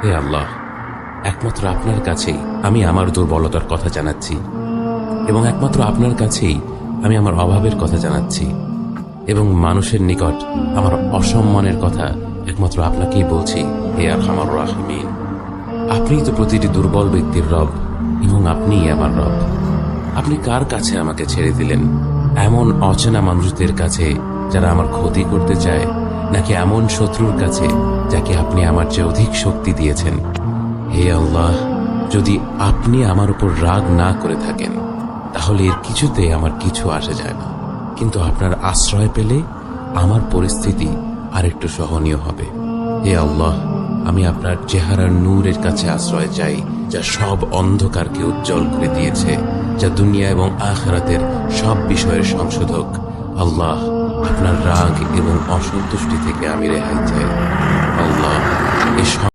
হে আল্লাহ, একমাত্র আপনার কাছেই আমি আমার দুর্বলতার কথা জানাচ্ছি এবং একমাত্র আপনার কাছেই আমি আমার অভাবের কথা জানাচ্ছি এবং মানুষের নিকট আমার অসম্মানের কথা একমাত্র আপনাকেই বলছি। হে আরহামার রাহিমিন, আপনিই তো প্রতিটি দুর্বল ব্যক্তির রব এবং আপনিই আমার রব। আপনি কার কাছে আমাকে ছেড়ে দিলেন? এমন অচেনা মানুষদের কাছে যারা আমার ক্ষতি করতে চায়, নাকি এমন শত্রুর কাছে যাকে আপনি আমার চেয়ে অধিক শক্তি দিয়েছেন? হে আল্লাহ, যদি আপনি আমার উপর রাগ না করে থাকেন তাহলে এর কিছুতে আমার কিছু আসে যায় না, কিন্তু আপনার আশ্রয় পেলে আমার পরিস্থিতি আরেকটু সহনীয় হবে। হে আল্লাহ, আমি আপনার চেহারার নূরের কাছে আশ্রয় চাই, যা সব অন্ধকারকে উজ্জ্বল করে দিয়েছে, যা দুনিয়া এবং আখিরাতের সব বিষয়ের সংশোধক। আল্লাহ, আপনার রাগ এবং অসন্তুষ্টি থেকে আমি রেহাই চাই। আল্লাহ,